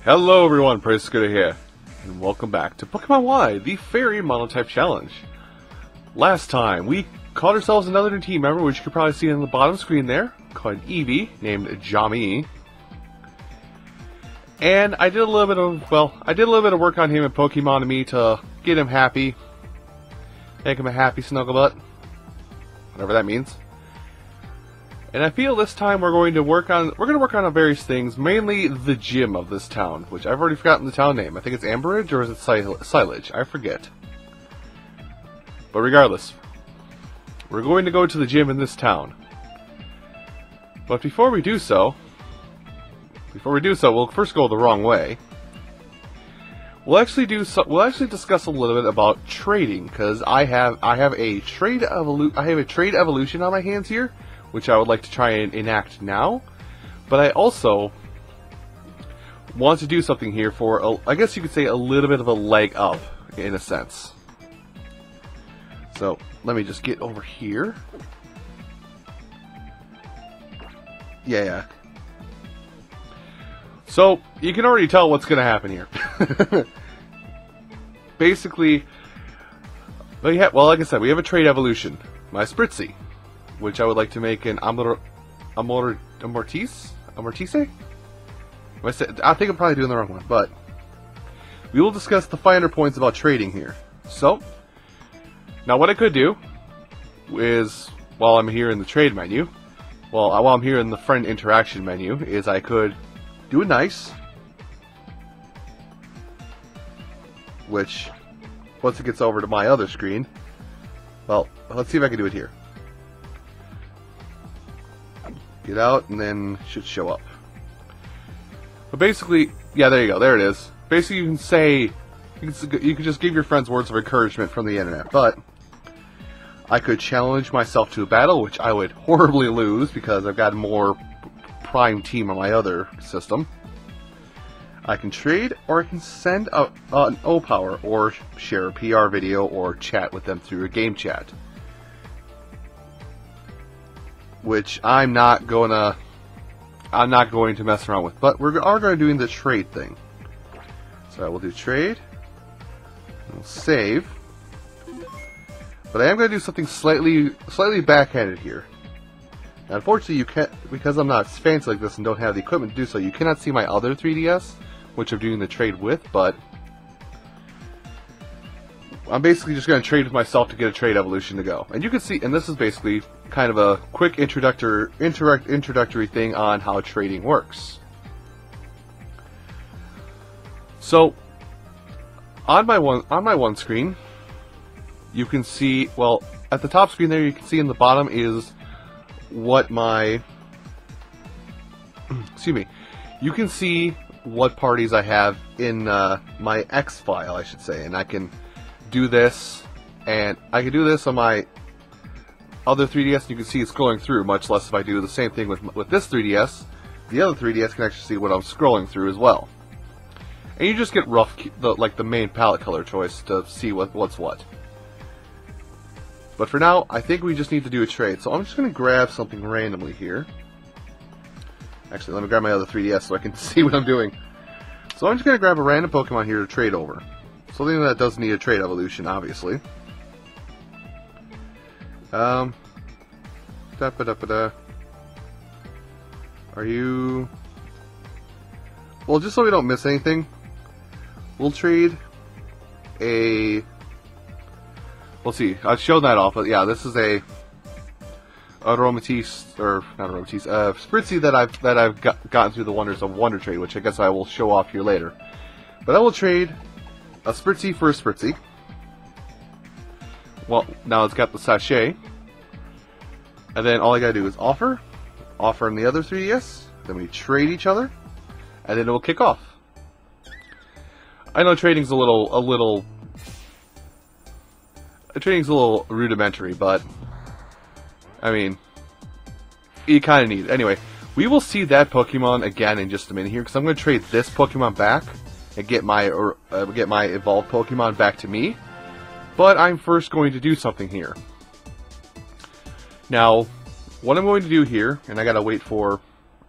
Hello everyone, Praise Good here, and welcome back to Pokemon Y, the Fairy Monotype Challenge. Last time, we caught ourselves another new team member, which you can probably see on the bottom screen there, called Eevee, named Jami. And I did a little bit of, work on him in Pokemon to me to get him happy. Make him a happy snugglebutt. Whatever that means. And I feel this time we're going to work on various things, mainly the gym of this town, which I've already forgotten the town name. I think it's Amberridge, or is it Silage? I forget. But regardless, we're going to go to the gym in this town. But before we do so, we'll first go the wrong way. We'll actually discuss a little bit about trading, because I have a trade evolution on my hands here, which I would like to try and enact now. But I also want to do something here for, I guess you could say, a little bit of a leg up, in a sense. So, let me just get over here. Yeah. So, you can already tell what's going to happen here. Basically, well, like I said, we have a trade evolution. My Spritzy, which I would like to make an Amortise? I think I'm probably doing the wrong one, but we will discuss the finer points about trading here. So, now what I could do is, while I'm here in the trade menu, while I'm here in the friend interaction menu, is I could do a nice, which, once it gets over to my other screen, well, let's see if I can do it here. Get out, and then it should show up. But basically, yeah, there you go, there it is. Basically, you can say, you can just give your friends words of encouragement from the internet, but I could challenge myself to a battle, which I would horribly lose, because I've got more prime team on my other system. I can trade, or I can send an O-Power, or share a PR video, or chat with them through a game chat. Which I'm not going to mess around with, but we are going to do the trade thing. So I will do trade. We'll save. But I am going to do something slightly backhanded here. Now, unfortunately, you can't, because I'm not fancy like this and don't have the equipment to do so. You cannot see my other 3DS, which I'm doing the trade with, but I'm basically just going to trade with myself to get a trade evolution to go. And you can see, and this is basically kind of a quick introductory thing on how trading works. So, on my one screen, you can see, well, at the top screen there, you can see in the bottom is what my, excuse me, you can see what parties I have in my X file, I should say, and I can do this, and I can do this on my other 3DS, and you can see it's scrolling through, much less if I do the same thing with this 3DS. The other 3DS can actually see what I'm scrolling through as well. And you just get the main palette color choice to see what's what. But for now, I think we just need to do a trade, so I'm just going to grab something randomly here. Actually, let me grab my other 3DS so I can see what I'm doing. So I'm just going to grab a random Pokemon here to trade over. Something that does need a trade evolution, obviously. Are you... Well, just so we don't miss anything, we'll trade a... Let's see, I've shown that off, but yeah, this is a Aromatisse, or not Aromatisse, Spritzy that I've gotten through the Wonders of Wonder trade, which I guess I will show off here later. But I will trade a Spritzy for a Spritzy. Well, now it's got the sachet. And then all I gotta do is offer him the other 3DS, then we trade each other, and then it will kick off. I know trading's a little rudimentary, but I mean, you kind of need it. Anyway, we will see that Pokemon again in just a minute here, because I'm going to trade this Pokemon back and get my evolved Pokemon back to me. But I'm first going to do something here. Now, what I'm going to do here, and I gotta wait for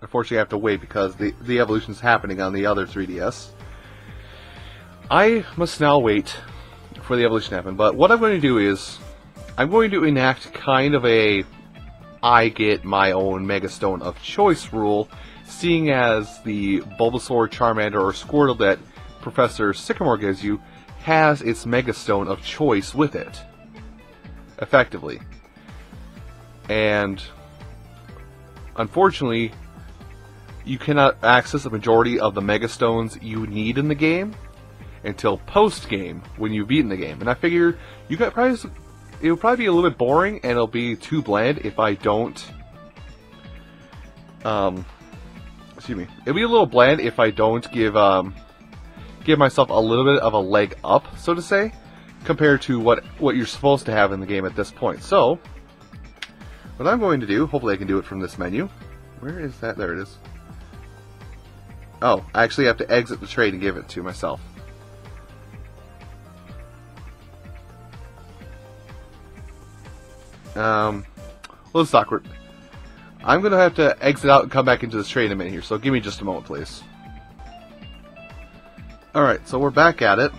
unfortunately I have to wait because the evolution is happening on the other 3DS. I must now wait for the evolution to happen, but what I'm going to do is I'm going to enact kind of a I get my own Megastone of choice rule, seeing as the Bulbasaur, Charmander, or Squirtle that Professor Sycamore gives you has its Megastone of choice with it, effectively. And unfortunately, you cannot access the majority of the Megastones you need in the game until post-game, when you've beaten the game. And I figure it would probably be a little bit boring, and it'll be too bland if I don't... excuse me. It'll be a little bland if I don't give myself a little bit of a leg up, so to say, compared to what you're supposed to have in the game at this point. So, what I'm going to do, hopefully I can do it from this menu. Where is that? There it is. Oh, I actually have to exit the trade and give it to myself. Well, it's awkward. I'm going to have to exit out and come back into this trade in a minute here, so give me just a moment, please. Alright, so we're back at it.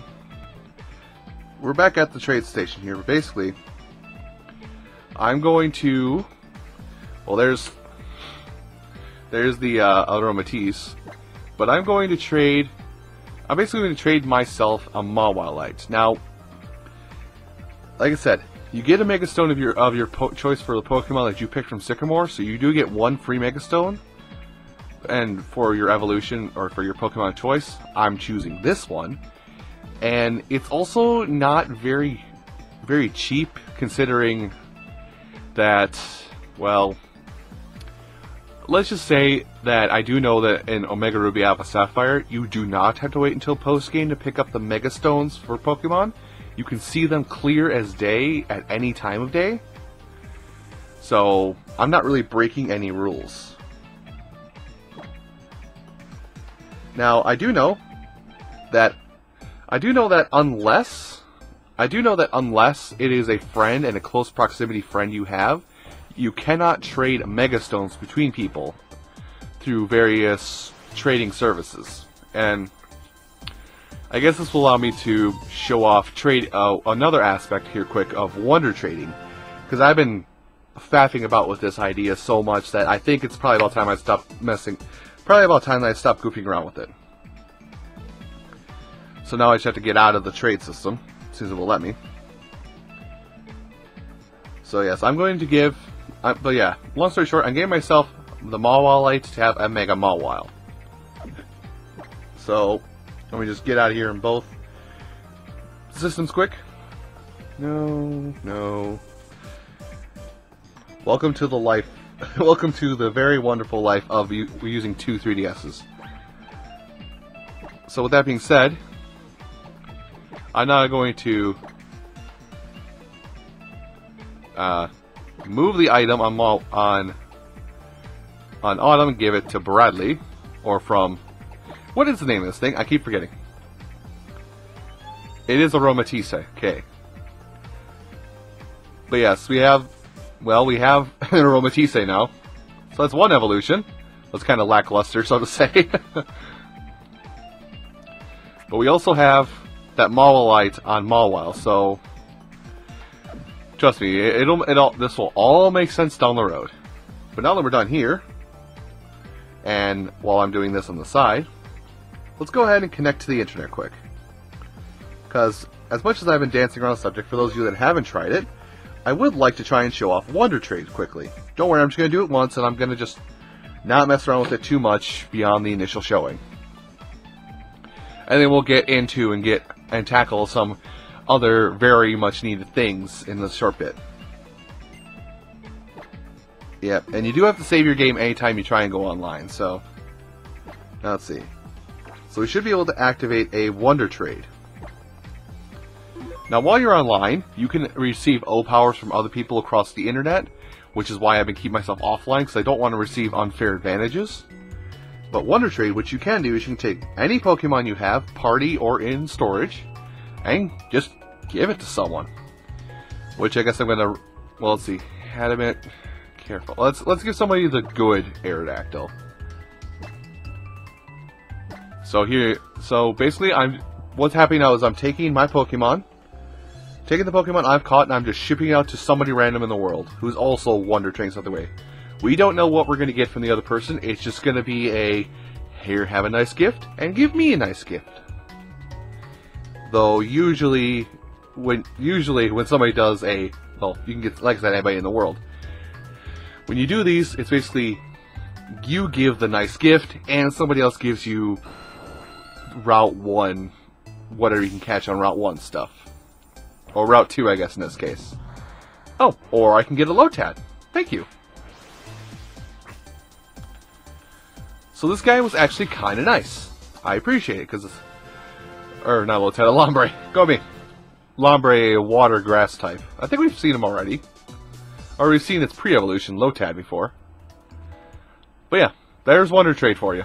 We're back at the trade station here, but basically, I'm going to... Well, there's the Aromatisse, but I'm going to trade... I'm basically going to trade myself a Mawilite. Now, like I said, you get a Megastone of your choice for the Pokemon that you picked from Sycamore, so you do get one free Megastone. And for your evolution, or for your Pokemon choice, I'm choosing this one. And it's also not very, very cheap, considering that, well, let's just say that I do know that in Omega Ruby Alpha Sapphire, you do not have to wait until post-game to pick up the Megastones for Pokemon. You can see them clear as day at any time of day. So, I'm not really breaking any rules. Now, I do know that unless it is a friend and a close proximity friend you have, you cannot trade Megastones between people through various trading services. And I guess this will allow me to show off another aspect here quick of Wonder Trading, because I've been faffing about with this idea so much that I think it's probably about time I stop goofing around with it. So now I just have to get out of the trade system, as soon as it will let me. So yes, I'm going to give... but yeah, long story short, I'm giving myself the Mawilite to have a Mega Mawile. So, let me just get out of here in both systems quick. No. Welcome to the life... Welcome to the very wonderful life of using two 3DSs. So with that being said, I'm now going to move the item on Autumn and give it to Bradley, or from... What is the name of this thing? I keep forgetting. It is Aromatisse, okay. But yes, we have an Aromatisse now. So that's one evolution. That's kind of lackluster, so to say. But we also have that Mawilite on Mawile, so trust me, this will all make sense down the road. But now that we're done here, and while I'm doing this on the side, let's go ahead and connect to the internet quick. Because as much as I've been dancing around the subject, for those of you that haven't tried it, I would like to try and show off Wonder Trade quickly. Don't worry, I'm just going to do it once, and I'm going to just not mess around with it too much beyond the initial showing. And then we'll get into and tackle some other very much needed things in this short bit. Yep, and you do have to save your game anytime you try and go online, so... Now let's see. So we should be able to activate a Wonder Trade. Now while you're online, you can receive O-Powers from other people across the internet, which is why I've been keeping myself offline, because I don't want to receive unfair advantages. But Wonder Trade, what you can do is you can take any Pokemon you have, party or in storage, and just give it to someone. Which I guess I'm gonna... Well, let's see. Adamant... Careful. Let's give somebody the good Aerodactyl. So basically, what's happening now is I'm taking my Pokemon, taking the Pokemon I've caught, and I'm just shipping it out to somebody random in the world who's also Wonder Training something way. We don't know what we're going to get from the other person. It's just going to be a, here, have a nice gift, and give me a nice gift. Though usually when somebody does a, well, you can get, like I said, anybody in the world. When you do these, it's basically you give the nice gift, and somebody else gives you Route 1, whatever you can catch on Route 1 stuff. Or Route 2, I guess, in this case. Oh, or I can get a Lotad. Thank you. So this guy was actually kind of nice. I appreciate it, because it's... Or, not Lotad, a Lombre. Go me. Lombre, water, grass type. I think we've seen him already. Or we've seen its pre-evolution, Lotad, before. But yeah, there's Wonder Trade for you.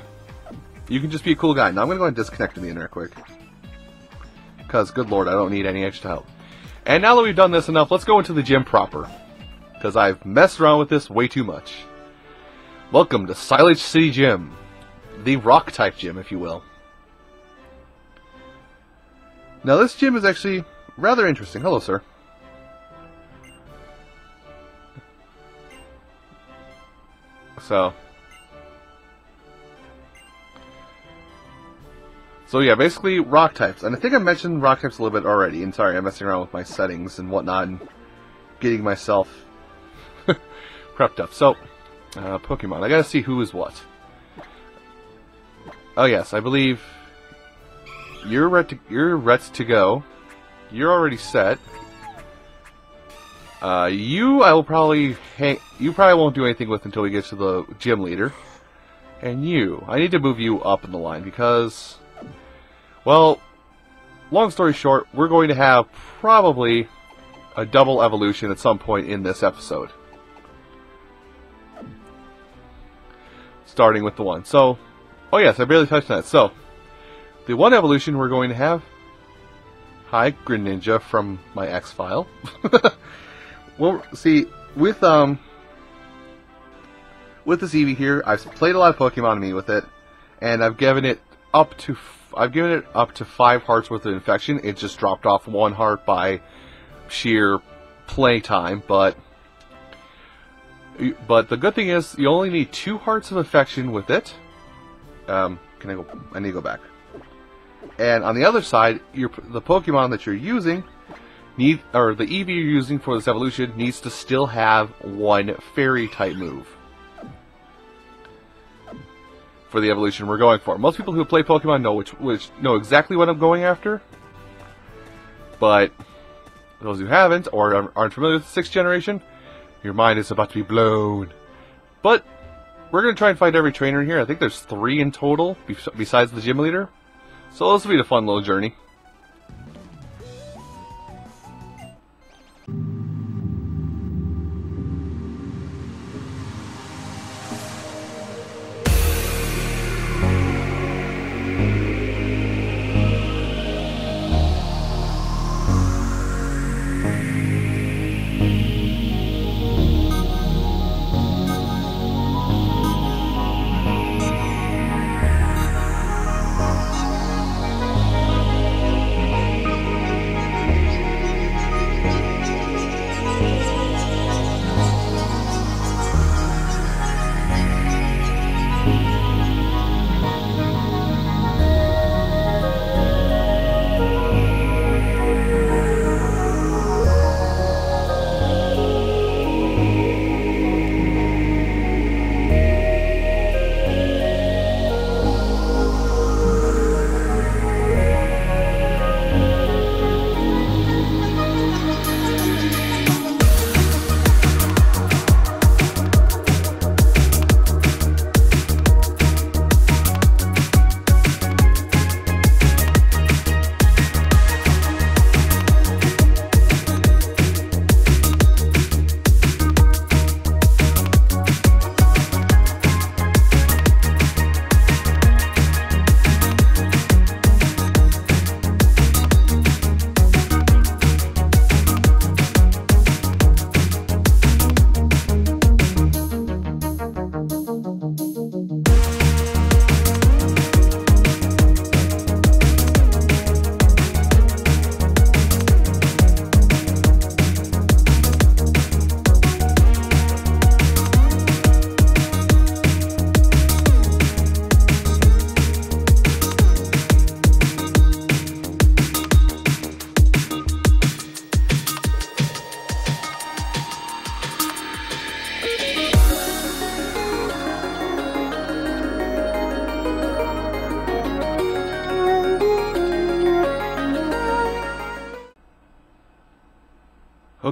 You can just be a cool guy. Now I'm going to go and disconnect the internet quick. Because, good lord, I don't need any extra help. And now that we've done this enough, let's go into the gym proper. Because I've messed around with this way too much. Welcome to Silage City Gym. The rock-type gym, if you will. Now this gym is actually rather interesting. Hello, sir. So yeah, basically rock types. And I think I mentioned rock types a little bit already. And sorry, I'm messing around with my settings and whatnot and getting myself prepped up. So, Pokemon. I gotta see who is what. Oh yes, I believe you're ready to go. You're already set. You probably won't do anything with until we get to the gym leader. And you, I need to move you up in the line because, well, long story short, we're going to have probably a double evolution at some point in this episode. Starting with the one. So, oh yes, I barely touched on that. So, the one evolution we're going to have... Hi, Greninja from my X-File. Well, see, with this Eevee here, I've played a lot of Pokemon Me with it, and I've given it up to 5 hearts worth of infection. It just dropped off 1 heart by sheer play time, but the good thing is you only need 2 hearts of infection with it. I need to go back. And on the other side, the Pokemon that you're using the Eevee you're using for this evolution needs to still have 1 Fairy type move for the evolution we're going for. Most people who play Pokemon know exactly what I'm going after, but those who haven't or aren't familiar with the 6th generation, your mind is about to be blown. But we're going to try and find every trainer in here. I think there's 3 in total besides the gym leader. So this will be a fun little journey.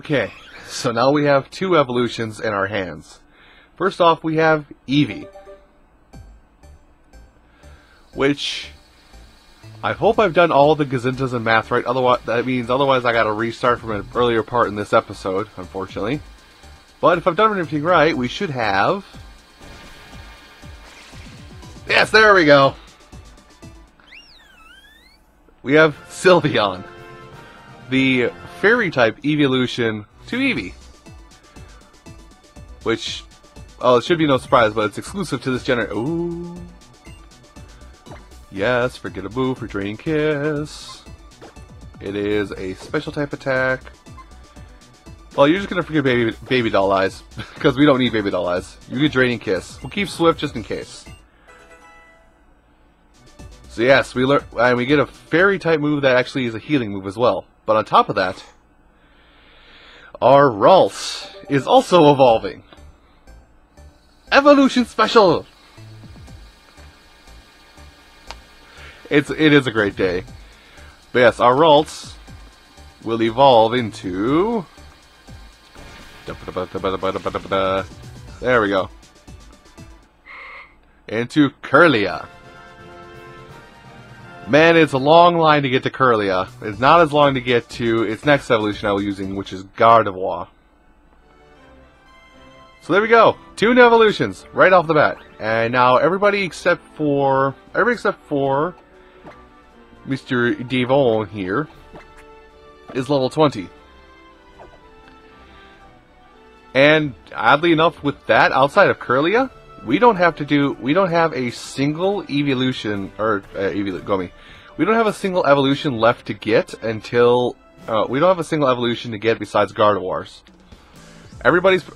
Okay, so now we have 2 evolutions in our hands. First off, we have Eevee, which I hope I've done all the gazintas and math right. Otherwise I gotta restart from an earlier part in this episode, unfortunately. But if I've done everything right, we should have... Yes, there we go! We have Sylveon, the Fairy-type evolution to Eevee. Which, oh, it should be no surprise, but it's exclusive to this generation. Ooh. Yes, forget a boo for Draining Kiss. It is a special type attack. Well, you're just gonna forget baby doll eyes, because we don't need baby doll eyes. You get Draining Kiss. We'll keep Swift just in case. So yes, we learn, and we get a fairy type move that actually is a healing move as well. But on top of that, our Ralts is also evolving. Evolution Special! It is a great day. But yes, our Ralts will evolve into... There we go. Into Kirlia. Man, it's a long line to get to Kirlia. It's not as long to get to its next evolution I was using, which is Gardevoir. So there we go. 2 new evolutions right off the bat. And now everybody except for Mr. Devon here is level 20. And oddly enough, with that, outside of Kirlia, we don't have a single evolution, we don't have a single evolution left to get until, we don't have a single evolution to get besides Gardevoir's.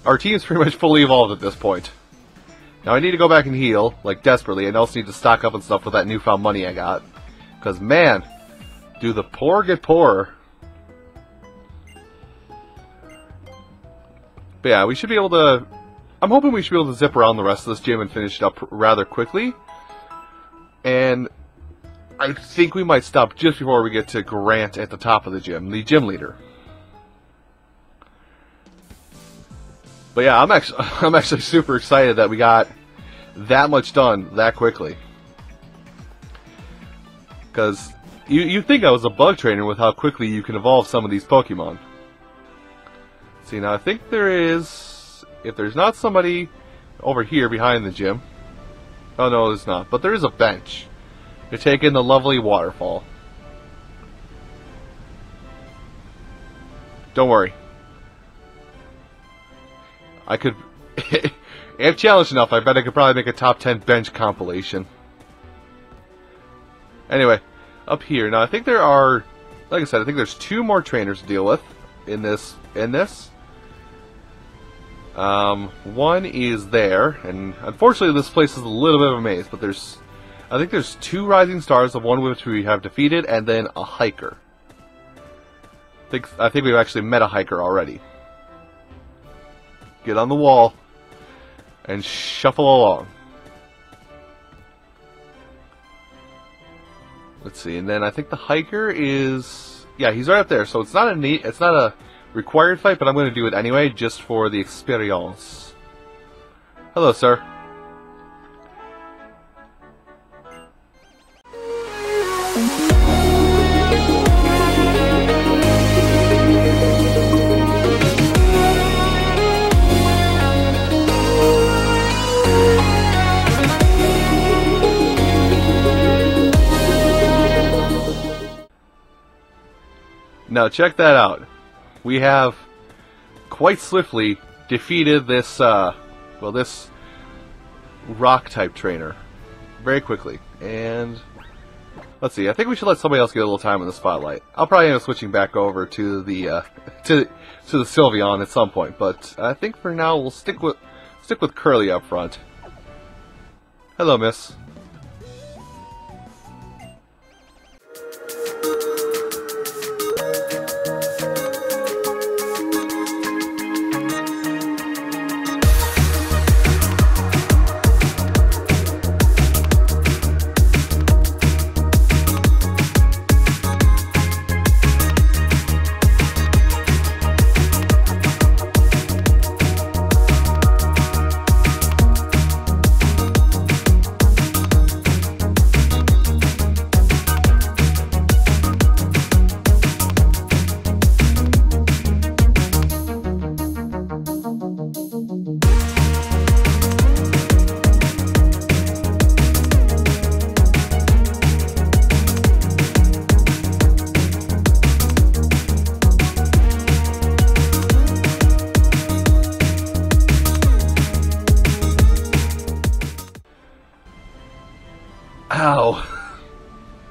Our team's pretty much fully evolved at this point. Now I need to go back and heal, like desperately, and also need to stock up and stuff with that newfound money I got. Because man, do the poor get poorer. But yeah, we should be able to... I'm hoping we should be able to zip around the rest of this gym and finish it up rather quickly. And I think we might stop just before we get to Grant at the top of the gym, the gym leader. But yeah, I'm actually super excited that we got that much done that quickly. Because you think I was a bug trainer with how quickly you can evolve some of these Pokemon. See, now I think there is... If there's not somebody over here behind the gym... Oh no, there's not. But there is a bench to take in the lovely waterfall. Don't worry. I could... if challenged enough, I bet I could probably make a top 10 bench compilation. Anyway, up here. Now, I think there are... Like I said, I think there's 2 more trainers to deal with in this. One is there, and unfortunately this place is a little bit of a maze, but I think there's 2 rising stars, the one which we have defeated, and then a hiker. I think we've actually met a hiker already. Get on the wall and shuffle along. Let's see, and then I think the hiker is... Yeah, he's right up there, so it's not a required fight, but I'm going to do it anyway, just for the experience. Hello, sir. Now check that out. We have quite swiftly defeated this, this rock-type trainer. Very quickly. And let's see, I think we should let somebody else get a little time in the spotlight. I'll probably end up switching back over to the, to the Sylveon at some point. But I think for now we'll stick with Curly up front. Hello, miss. Ow.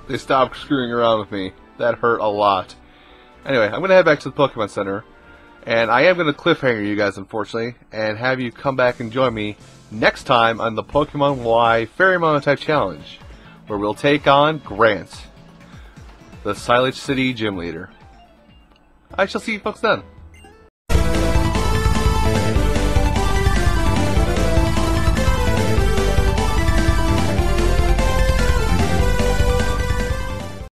They stopped screwing around with me. That hurt a lot. Anyway, I'm going to head back to the Pokemon Center. And I am going to cliffhanger you guys, unfortunately. And have you come back and join me next time on the Pokemon Y Fairy Monotype Challenge. Where we'll take on Grant, the Silage City Gym Leader. I shall see you folks then.